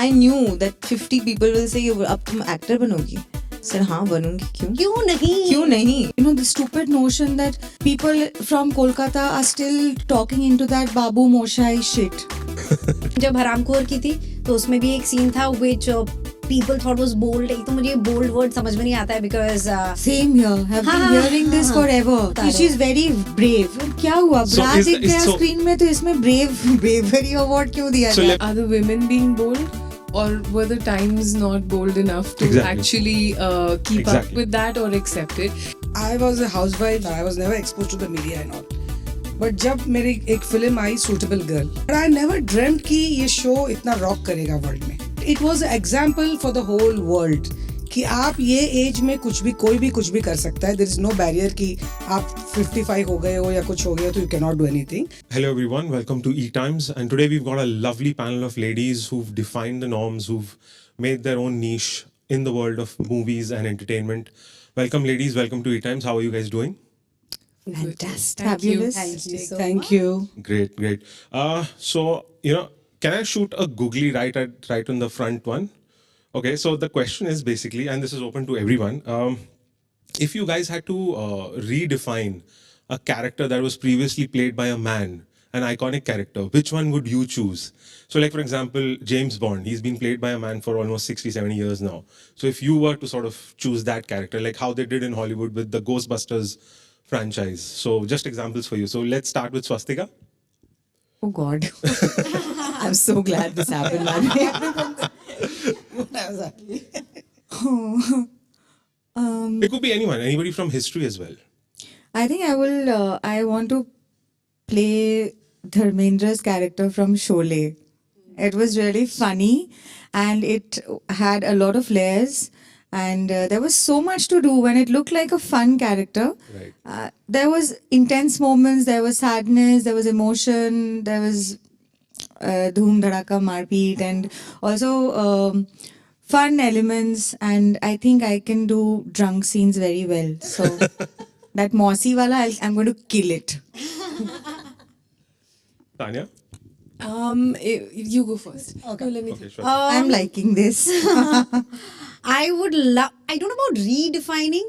I knew that 50 people will say, अब तुम actor बनोगी. Sir, हाँ बनूंगी. क्यों नहीं? You know, the stupid notion that people from Kolkata are still talking into that Babu Moshai shit. जब हरामखोर की थी तो उसमें भी एक सीन था which people thought was bold. एक तो मुझे bold word समझ में नहीं आता है because Same here. Have been hearing this forever. She's very brave. क्या हुआ? ब्रा दिख गया screen में तो इसमें bravery award क्यों दिया गया? Are the women being bold? Or were the times not bold enough to actually keep up with that or accept it? I was a housewife. I was never exposed to the media and all. But जब मेरी एक film I Suitable Girl, but I never dreamt कि ये show इतना rock करेगा world में. It was an example for the whole world कि आप ये एज में कोई भी कुछ भी कर सकता है. There is no barrier कि आप 55 हो गए हो या कुछ हो गया तो you cannot do anything. Hello everyone, welcome to ETimes, and today we've got a lovely panel of ladies who've defined the norms, who've made their own niche in the world of movies and entertainment. Welcome ladies, welcome to ETimes. How are you guys doing? Fantastic. Fabulous. Thank you. Great. So, can I shoot a googly right on the front one? Okay, so the question is basically, and this is open to everyone, if you guys had to redefine a character that was previously played by a man, an iconic character, which one would you choose? So like for example, James Bond, he's been played by a man for almost 60, 70 years now. So if you were to sort of choose that character, like how they did in Hollywood with the Ghostbusters franchise. So just examples for you. So let's start with Swastika. Oh God. I'm so glad this happened, man. It could be anyone, anybody from history as well. I think I want to play Dharmendra's character from Sholay. It was really funny and it had a lot of layers and there was so much to do when it looked like a fun character. Right. There was intense moments, there was sadness, there was emotion, there was dhoom dhadaka marpeet and also fun elements, and I think I can do drunk scenes very well. So that Mossy wala, I'm going to kill it. Tanya? You go first. Okay. No, let me Okay, sure. I'm liking this. I would love, I don't know about redefining,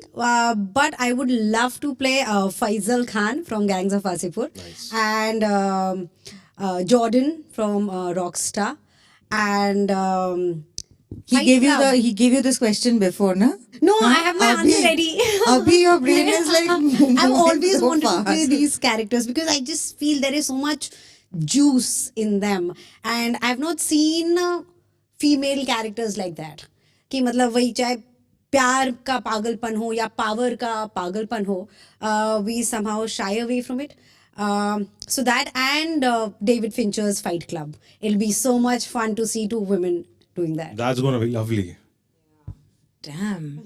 but I would love to play Faisal Khan from Gangs of Wasseypur. Nice. And Jordan from Rockstar. And He gave you this question before, na? no, I have my answer ready. Abhi, your brain is like I've always so wanted to play fast. these characters because I just feel there is so much juice in them, and I've not seen female characters like that. कि मतलब वही चाहे प्यार का पागलपन हो या power का पागलपन हो, we somehow shy away from it. So that and David Fincher's Fight Club. It'll be so much fun to see two women doing that. That's going to be lovely. Damn.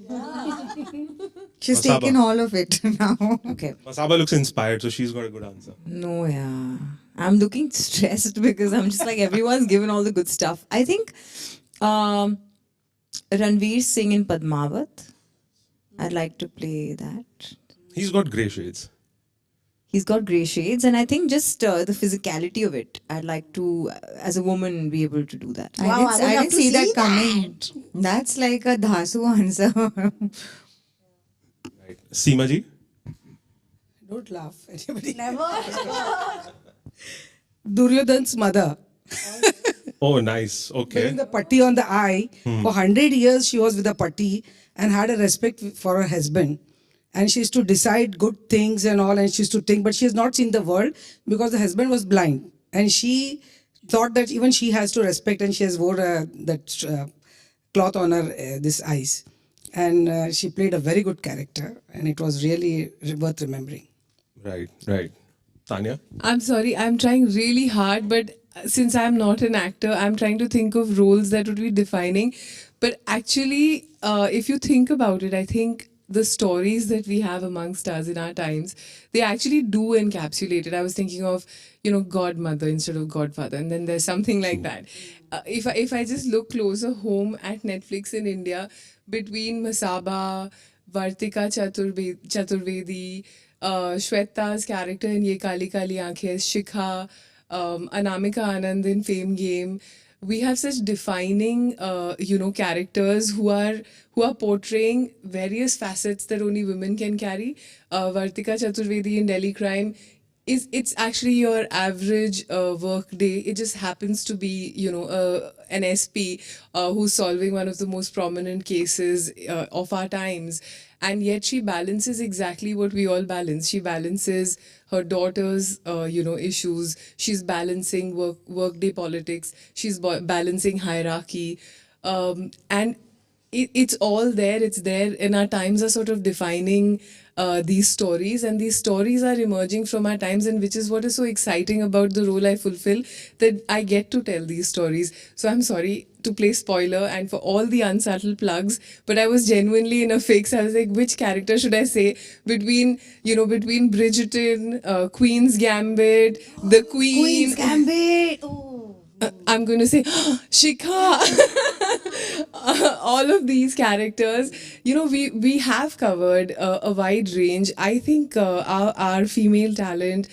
She's Masaba. taken all of it now. Okay. Masaba looks inspired, so she's got a good answer. No, yeah. I'm looking stressed because I'm just like, everyone's given all the good stuff. I think Ranveer Singh in Padmavat. I'd like to play that. He's got grey shades. He's got grey shades, and I think just the physicality of it. I'd like to, as a woman, be able to do that. Wow, I would I love didn't to see that see coming. That's like a Dhasu answer. Right. Sima ji? Don't laugh. Anybody? Never. Duryodhan's mother. Oh, nice. Okay. Wearing the patti on the eye. For 100 years, she was with the patti and had a respect for her husband. And she used to decide good things and all, and she used to think, but she has not seen the world because the husband was blind. And she thought that even she has to respect, and she has wore that cloth on her this eyes. And she played a very good character, and it was really worth remembering. Right. Tanya? I'm sorry, I'm trying really hard, but since I'm not an actor, I'm trying to think of roles that would be defining. But actually, if you think about it, I think the stories that we have amongst us in our times, they actually do encapsulate it. I was thinking of, godmother instead of godfather, and then there's something like that. If I just look closer home at Netflix in India, between Masaba, Vartika Chaturvedi, Shweta's character in Ye Kali Kali Aankhein, Shikha, Anamika Anand in Fame Game, we have such defining, characters who are portraying various facets that only women can carry. Vartika Chaturvedi in Delhi Crime it's actually your average work day. It just happens to be, an SP who's solving one of the most prominent cases of our times. And yet she balances exactly what we all balance. She balances her daughter's, issues. She's balancing workday politics. She's balancing hierarchy. And it's all there. It's there. And our times are sort of defining these stories, and these stories are emerging from our times, and which is what is so exciting about the role I fulfill, that I get to tell these stories. So I'm sorry to play spoiler and for all the unsubtle plugs, but I was genuinely in a fix. I was like, which character should I say between Bridgerton, Queen's Gambit, the Queen. Queen's Gambit. Oh. I'm going to say Shikha. All of these characters, we have covered a wide range. I think our female talent,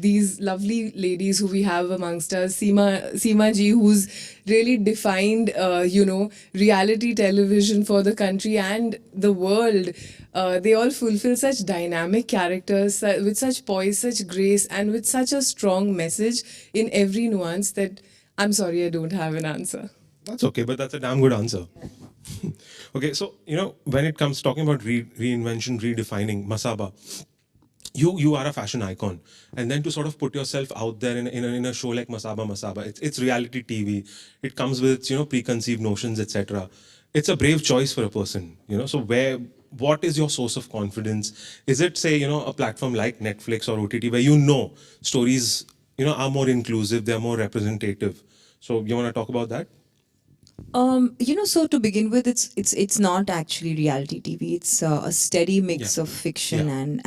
these lovely ladies who we have amongst us, Sima ji, who's really defined, reality television for the country and the world. They all fulfill such dynamic characters with such poise, such grace, and with such a strong message in every nuance that I'm sorry I don't have an answer. That's okay, but that's a damn good answer. Okay, so when it comes talking about reinvention, redefining, Masaba, you are a fashion icon, and then to sort of put yourself out there in a show like Masaba, it's reality TV. It comes with preconceived notions, etc. It's a brave choice for a person. So what is your source of confidence? Is it, say, a platform like Netflix or OTT where stories are more inclusive, they're more representative? So you want to talk about that? So to begin with, it's not actually reality TV. It's a steady mix of fiction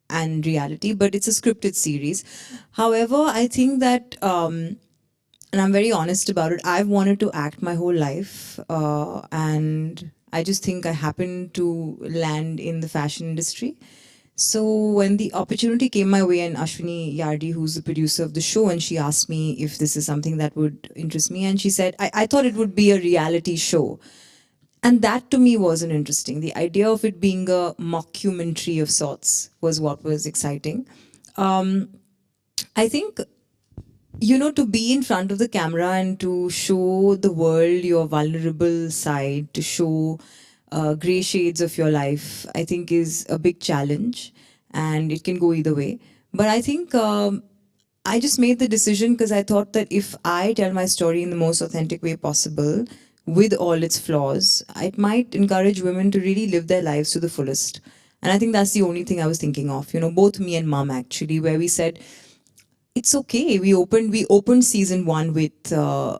and reality, but it's a scripted series. However, I think that, and I'm very honest about it, I've wanted to act my whole life, and I just think I happened to land in the fashion industry. So when the opportunity came my way, and Ashwini Yardi, who's the producer of the show, and she asked me if this is something that would interest me, and she said, I thought it would be a reality show. And that to me wasn't interesting. The idea of it being a mockumentary of sorts was what was exciting. I think, to be in front of the camera and to show the world your vulnerable side, to show gray shades of your life, I think is a big challenge, and it can go either way. But I think I just made the decision because I thought that if I tell my story in the most authentic way possible, with all its flaws, it might encourage women to really live their lives to the fullest. And I think that's the only thing I was thinking of, both me and Mom actually, where we said, it's okay. We opened season 1 with a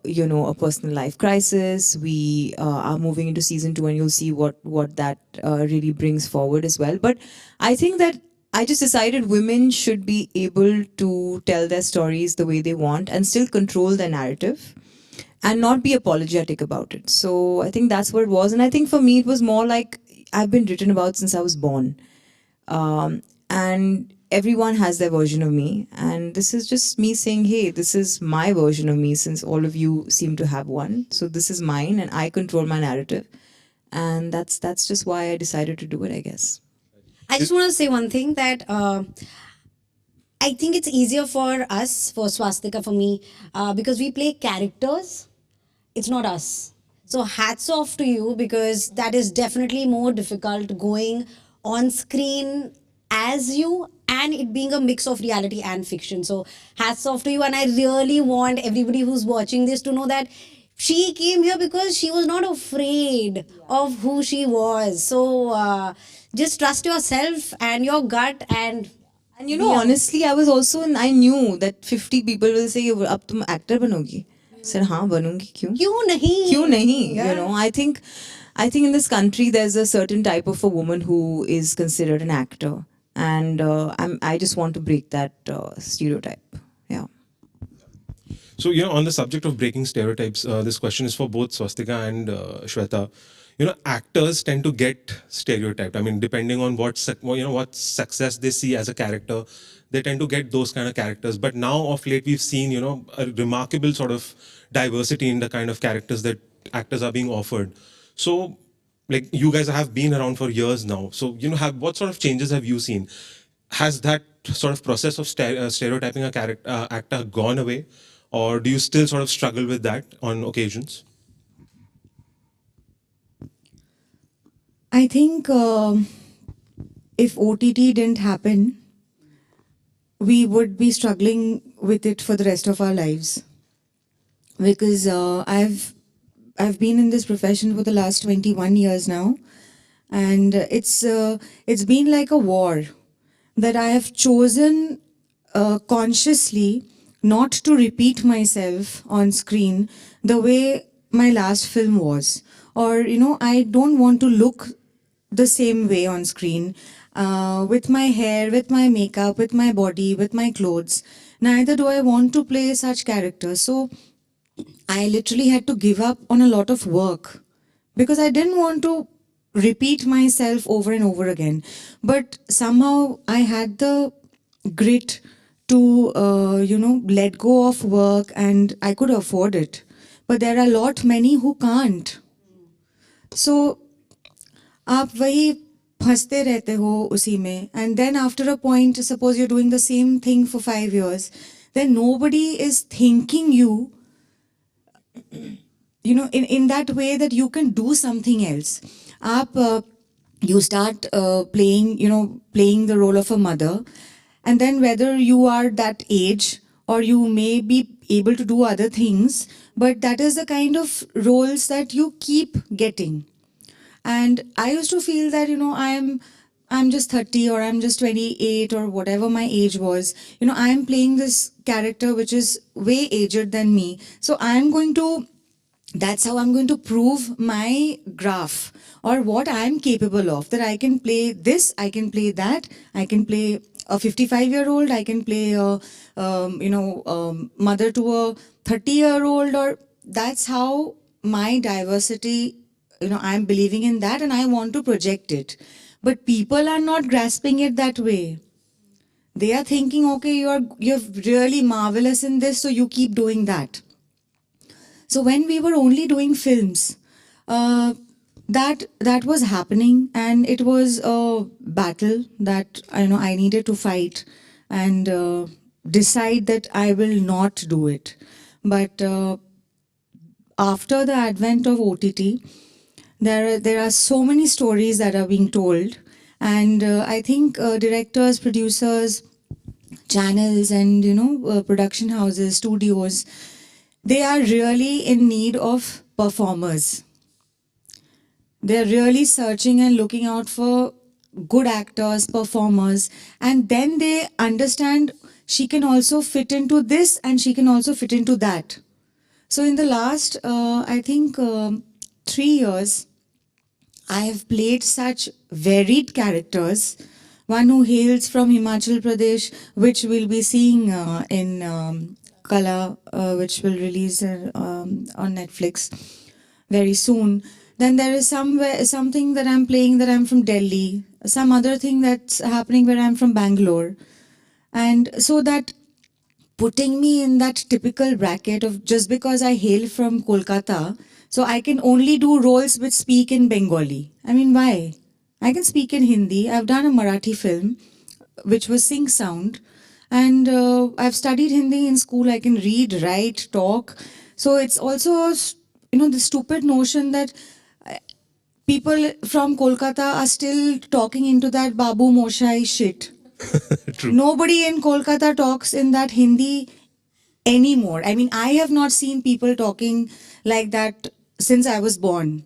personal life crisis. We are moving into season 2, and you'll see what that really brings forward as well. But I think that I just decided women should be able to tell their stories the way they want and still control their narrative and not be apologetic about it. So I think that's what it was. And I think for me, it was more like I've been written about since I was born. And everyone has their version of me, and this is just me saying, hey, this is my version of me, since all of you seem to have one. So this is mine, and I control my narrative, and that's just why I decided to do it, I guess. I just want to say one thing, that I think it's easier for us, for Swastika, for me, because we play characters. It's not us. So hats off to you, because that is definitely more difficult, going on screen as you and it being a mix of reality and fiction. So hats off to you, and I really want everybody who's watching this to know that she came here because she was not afraid of who she was. So just trust yourself and your gut. And honestly, I was also, I knew that 50 people will say, ab tum actor banogi. I said, हाँ बनूंगी, क्यों नहीं? I think in this country there's a certain type of a woman who is considered an actor, and I just want to break that stereotype. Yeah. So, on the subject of breaking stereotypes, this question is for both Swastika and Shweta. Actors tend to get stereotyped. I mean, depending on what success they see as a character, they tend to get those kind of characters. But now of late, we've seen, a remarkable sort of diversity in the kind of characters that actors are being offered. So, like, you guys have been around for years now. So, what sort of changes have you seen? Has that sort of process of stereotyping a character actor gone away, or do you still sort of struggle with that on occasions? I think if OTT didn't happen, we would be struggling with it for the rest of our lives. Because I've been in this profession for the last 21 years now, and it's been like a war that I have chosen consciously not to repeat myself on screen the way my last film was. Or, I don't want to look the same way on screen, with my hair, with my makeup, with my body, with my clothes. Neither do I want to play such characters. So I literally had to give up on a lot of work because I didn't want to repeat myself over and over again. But somehow I had the grit to, let go of work, and I could afford it. But there are many who can't. So आप वही फंसते रहते हो उसी में, and then after a point, suppose you're doing the same thing for 5 years, then nobody is thinking you, in that way that you can do something else. You start playing the role of a mother, and then whether you are that age or you may be able to do other things, but that is the kind of roles that you keep getting. And I used to feel that, I'm just 30 or I'm just 28 or whatever my age was. I'm playing this character which is way aged than me. So that's how I'm going to prove my graph or what I'm capable of. That I can play this, I can play that, I can play a 55-year-old, I can play a, mother to a 30-year-old, or that's how my diversity, I'm believing in that and I want to project it. But people are not grasping it that way. They are thinking, okay, you're really marvelous in this, so you keep doing that. So when we were only doing films, that was happening, and it was a battle that I needed to fight and decide that I will not do it. But after the advent of OTT, there are so many stories that are being told, and I think directors, producers, channels, and production houses, studios, they are really in need of performers. They're really searching and looking out for good actors, performers, and then they understand she can also fit into this and she can also fit into that. So in the last, I think, 3 years, I have played such varied characters. One who hails from Himachal Pradesh, which we'll be seeing in Kala, which will release on Netflix very soon. Then there is something that I'm playing that I'm from Delhi. Some other thing that's happening where I'm from Bangalore. And so that putting me in that typical bracket of just because I hail from Kolkata, so I can only do roles which speak in Bengali. I mean, why? I can speak in Hindi. I've done a Marathi film, which was Sing Sound. And I've studied Hindi in school. I can read, write, talk. So it's also, the stupid notion that people from Kolkata are still talking into that Babu Moshai shit. True. Nobody in Kolkata talks in that Hindi anymore. I mean, I have not seen people talking like that since I was born.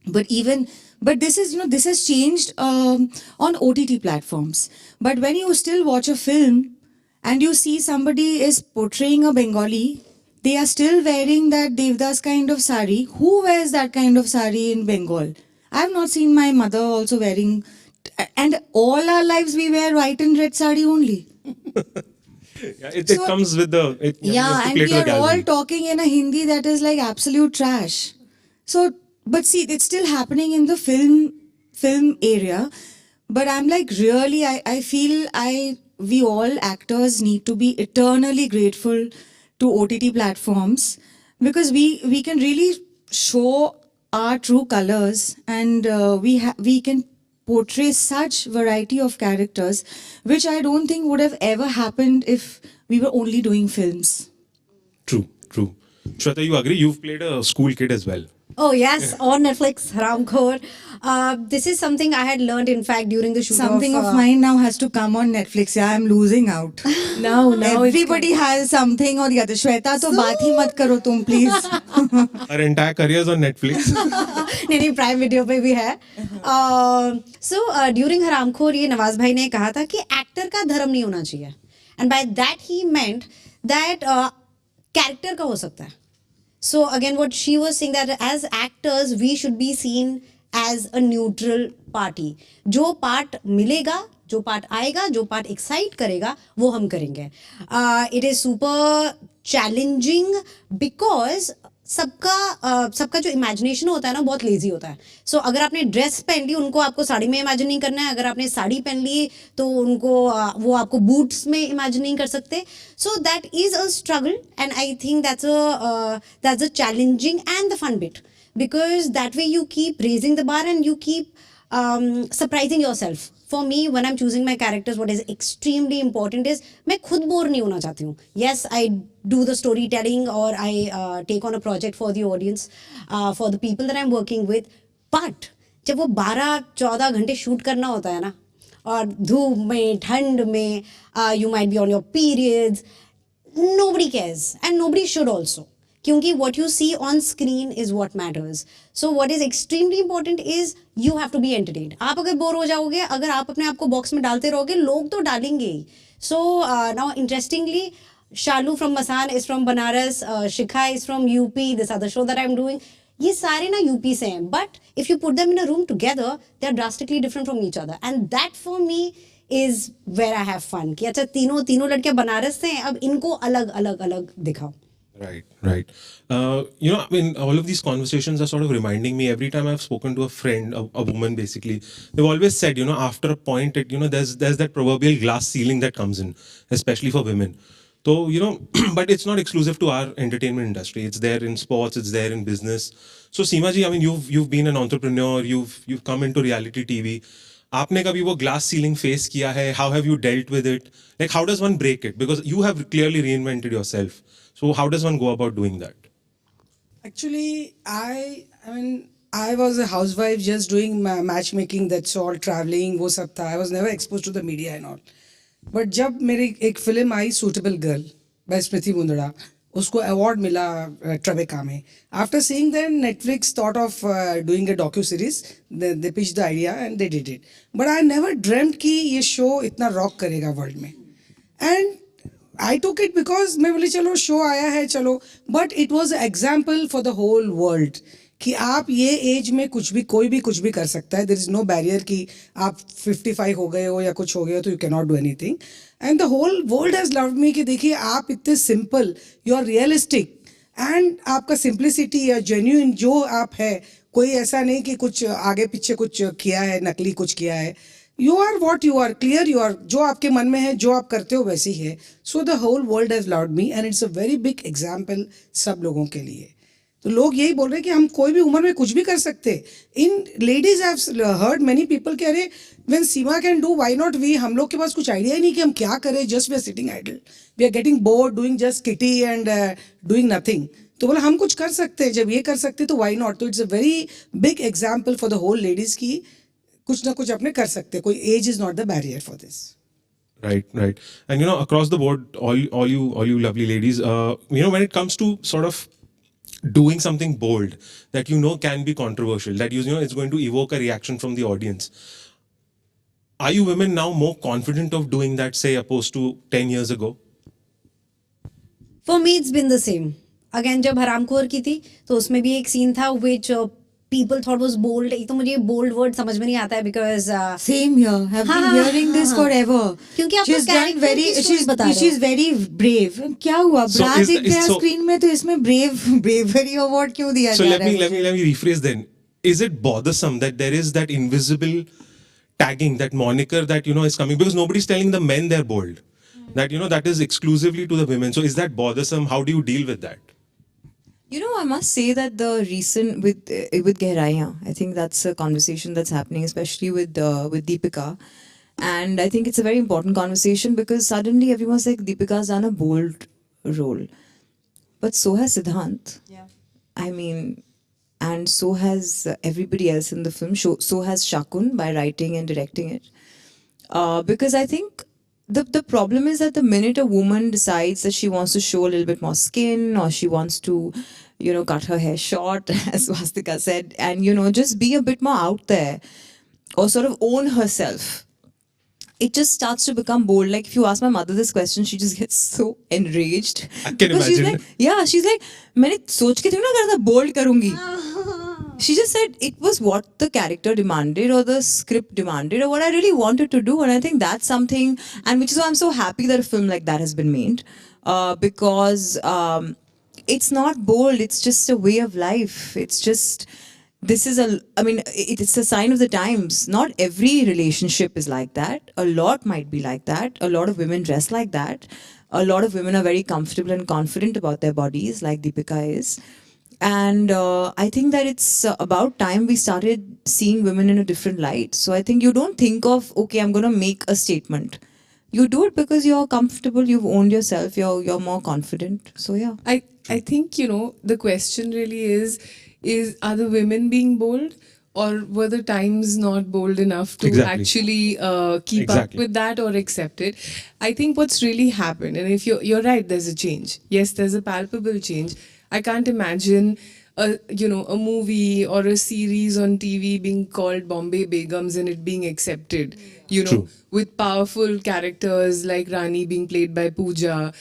But this is, this has changed on OTT platforms. But when you still watch a film and you see somebody is portraying a Bengali, they are still wearing that Devdas kind of sari. Who wears that kind of sari in Bengal? I have not seen my mother also wearing, and all our lives we wear white and red sari only. Yeah, it comes with the you Yeah, have to and play we to the are all gallery. talking in a Hindi that is like absolute trash. So, but see, it's still happening in the film area. But I'm like, really, I feel we all actors need to be eternally grateful to OTT platforms, because we can really show our true colors, and we can portray such variety of characters, which I don't think would have ever happened if we were only doing films. True, true. Shweta, you agree? You've played a school kid as well. Oh yes, on Netflix, Ramkhor. This is something I had learned, in fact, during the shoot Something of. of mine now has to come on Netflix. Yeah, I'm losing out. Now it's Everybody has something or the other. Shweta, तो बात ही मत करो तुम please. Our entire career is on Netflix. नहीं नहीं, prime video पे भी है. सो ड्यूरिंग हरामखोर ये नवाज भाई ने कहा था कि एक्टर का धर्म नहीं होना चाहिए, and by that he meant that character का हो सकता है. So again, what she was saying, that as actors we should be seen as a neutral party. जो पार्ट मिलेगा, जो पार्ट आएगा, जो पार्ट एक्साइट करेगा, वो हम करेंगे. It is super challenging because सबका जो इमेजिनेशन होता है ना, बहुत लेजी होता है. सो अगर आपने ड्रेस पहन ली, उनको आपको साड़ी में इमेजिन नहीं करना है. अगर आपने साड़ी पहन ली तो उनको वो आपको बूट्स में इमेजिन नहीं कर सकते. So that is a struggle, and I think that's a challenging and the fun bit, because that way you keep raising the bar and you keep surprising yourself. For me, when I'm choosing my characters, what is extremely important is मैं खुद bore नहीं होना चाहती हूँ. Yes, I do the storytelling or I take on a project for the audience, for the people that I'm working with. But जब वो 12-14 घंटे shoot करना होता है ना, और धूप में, ठंड में, you might be on your periods, nobody cares and nobody should also. क्योंकि what you see on screen is what matters. So what is extremely important is you have to be entertained. आप अगर bore हो जाओगे, अगर आप अपने आप को बॉक्स में डालते रहोगे, लोग तो डालेंगे ही. So now interestingly, Shalu from Masan is from Banaras, Shikha is from UP, this other show that I'm doing. ये सारे ना यूपी से हैं, but if you put them in a room together, they are drastically different from each other, and that for me is where I have fun. कि अच्छा तीनों लड़कियां बनारस से हैं, अब इनको अलग दिखाओ. Right, right. I mean, all of these conversations are sort of reminding me every time I've spoken to a friend, a woman basically, they've always said, after a point, there's that proverbial glass ceiling that comes in, especially for women. So, but it's not exclusive to our entertainment industry. It's there in sports, it's there in business. So, Sima ji, I mean, you've been an entrepreneur, you've come into reality TV. आपने कभी वो glass ceiling face किया है? How have you dealt with it? Like, how does one break it? Because you have clearly reinvented yourself. So how does one go about doing that? Actually, I mean, I was a housewife just doing matchmaking, that's all, traveling, वो सब था. I was never exposed to the media and all. But जब मेरी एक film I Suitable Girl by स्मृति मुंदड़ा, उसको award मिला ट्रेबेका में. After seeing that, Netflix thought of doing a docu-series. They pitched the idea and they did it. But I never dreamt कि ये show इतना rock करेगा वर्ल्ड में. And I took it because मैं बोली चलो शो आया है चलो, but it was an example for the whole world कि आप ये एज में कोई भी कुछ भी कर सकता है. There is no barrier कि आप 55 हो गए हो या कुछ हो गए हो तो you cannot do anything. And the whole world has loved me कि देखिए आप इतने simple, you are realistic, and आपका simplicity या genuine जो आप है, कोई ऐसा नहीं कि कुछ आगे पीछे कुछ किया है, नकली कुछ किया है. You are what you are, clear you are, जो आपके मन में है, जो आप करते हो वैसे ही है. So the whole world has loved me and it's a very big example सब लोगों के लिए. तो लोग यही बोल रहे हैं कि हम कोई भी उम्र में कुछ भी कर सकते. इन ladies I have heard many people कह रहे when Seema can do why not we. हम लोग के पास कुछ आइडिया ही नहीं कि हम क्या करें. Just we are sitting idle, we are getting bored doing just kitty and doing nothing. तो बोला हम कुछ कर सकते हैं, जब ये कर सकते तो व्हाई नॉट. तो it's a very big example for the whole ladies की कुछ ना कुछ अपने कर सकते. कोई age is not the barrier for this. Right. And across the board, all you lovely ladies, when it comes to sort of doing something bold that can be controversial, that it's going to evoke a reaction from the audience. Are you women now more confident of doing that, say, opposed to 10 years ago? For me, it's been the same. Again, जब हरामखोर की थी तो उसमें भी एक scene था which people thought was bold. एक तो मुझे bold word समझ में नहीं आता है because Same here. I've been हाँ, hearing this हाँ. forever. क्योंकि आप She's तो done character very. की stories बता रहे हो. She's very brave. क्या हुआ? So ब्रा is दिख the- is गया so- स्क्रीन में तो इसमें bravery award क्यों दिया So जा let रहा me है? let me rephrase then. Is it bothersome that there is that invisible tagging, that moniker that is coming, because nobody's telling the men they're bold. That that is exclusively to the women. So is that bothersome? How do you deal with that? You know, I must say that the recent with Gehraiyan, I think that's a conversation that's happening, especially with Deepika, and I think it's a very important conversation because suddenly everyone's like, Deepika's done a bold role, but so has Siddhant. Yeah. I mean, and so has everybody else in the film. So has Shakun by writing and directing it. Because I think the problem is that the minute a woman decides that she wants to show a little bit more skin, or she wants to, cut her hair short, as Swastika said, and, just be a bit more out there, or sort of own herself, it just starts to become bold. Like, if you ask my mother this question, she just gets so enraged. I can Because she's imagine. like, she's like, मैंने सोच के थोड़ी ना करा था bold करूँगी. She just said it was what the character demanded or the script demanded or what I really wanted to do. And I think that's something, and which is why I'm so happy that a film like that has been made. Because it's not bold, it's just a way of life. It's just, it's a sign of the times. Not every relationship is like that. A lot might be like that. A lot of women dress like that. A lot of women are very comfortable and confident about their bodies, like Deepika is. And I think that it's about time we started seeing women in a different light. So I think you don't think of, okay, I'm going to make a statement. You do it because you're comfortable, you've owned yourself, you're more confident. So yeah. I think, the question really is are the women being bold, or were the times not bold enough to Exactly. actually keep Exactly. up with that or accept it? I think what's really happened, and if you're right, there's a change. Yes, there's a palpable change. I can't imagine a movie or a series on TV being called Bombay Begums and it being accepted, True. with powerful characters like Rani being played by Pooja,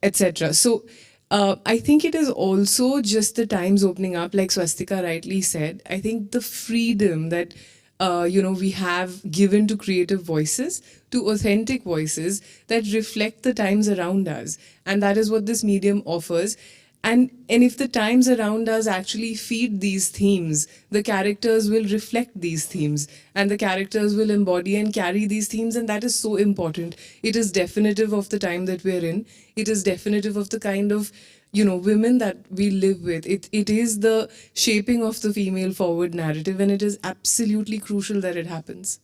etc. So I think it is also just the times opening up, like Swastika rightly said. I think the freedom that we have given to creative voices, to authentic voices that reflect the times around us, and that is what this medium offers. And if the times around us actually feed these themes, the characters will reflect these themes, and the characters will embody and carry these themes, and that is so important. It is definitive of the time that we're in. It is definitive of the kind of women that we live with. It is the shaping of the female forward narrative, and it is absolutely crucial that it happens.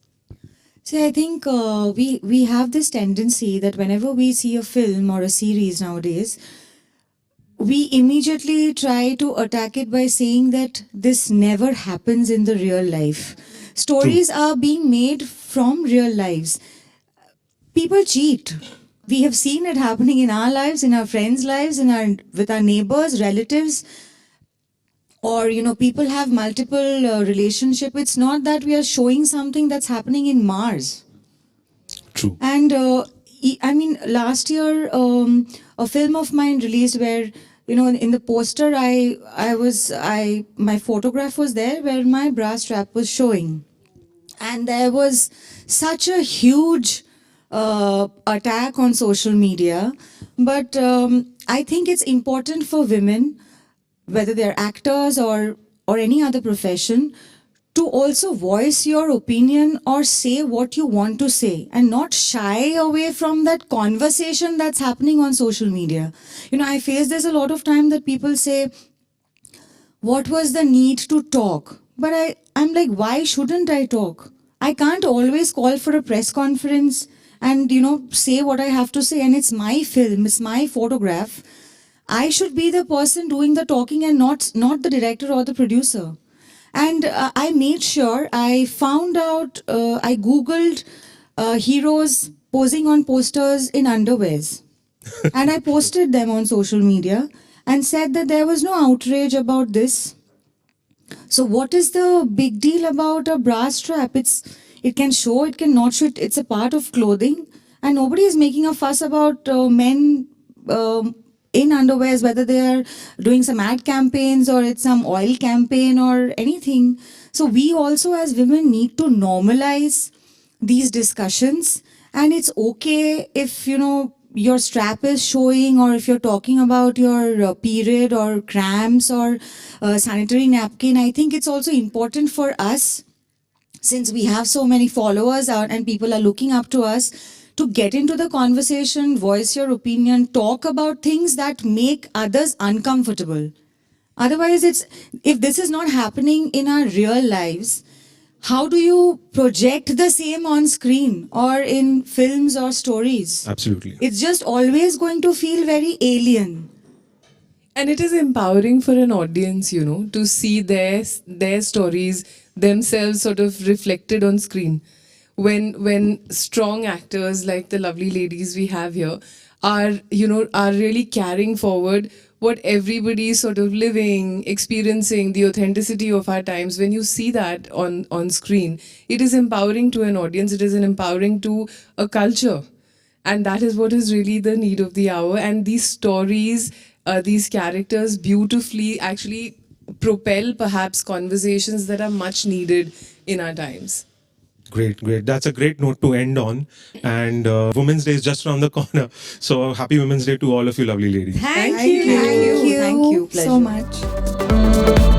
See, I think we have this tendency that whenever we see a film or a series nowadays, we immediately try to attack it by saying that this never happens in the real life. Stories are being made from real lives. People cheat. We have seen it happening in our lives, in our friends' lives, with our neighbors, relatives. Or, people have multiple relationship. It's not that we are showing something that's happening in Mars. True. And last year, a film of mine released where, in the poster, my photograph was there where my bra strap was showing. And there was such a huge attack on social media. But I think it's important for women, whether they're actors or any other profession, to also voice your opinion or say what you want to say and not shy away from that conversation that's happening on social media. I face this a lot of time that people say, what was the need to talk? But I'm like, why shouldn't I talk? I can't always call for a press conference and, say what I have to say. And it's my film, it's my photograph. I should be the person doing the talking and not the director or the producer. And I made sure, I found out, I Googled heroes posing on posters in underwears. And I posted them on social media and said that there was no outrage about this. So what is the big deal about a bra strap? It can show, it can not show. It's a part of clothing. And nobody is making a fuss about men in underwears, whether they are doing some ad campaigns or it's some oil campaign or anything. So we also as women need to normalize these discussions, and it's okay if your strap is showing, or if you're talking about your period or cramps or sanitary napkin. I think it's also important for us, since we have so many followers out and people are looking up to us, to get into the conversation, voice your opinion, talk about things that make others uncomfortable. Otherwise, if this is not happening in our real lives, how do you project the same on screen or in films or stories? Absolutely. It's just always going to feel very alien. And it is empowering for an audience, to see their stories themselves sort of reflected on screen. When strong actors like the lovely ladies we have here are really carrying forward what everybody is sort of living, experiencing, the authenticity of our times. When you see that on screen, it is empowering to an audience. It is empowering to a culture. And that is what is really the need of the hour. And these stories, these characters beautifully actually propel perhaps conversations that are much needed in our times. Great. That's a great note to end on. And Women's Day is just around the corner. So happy Women's Day to all of you lovely ladies. Thank Thank you. you. Thank you. so Pleasure. much.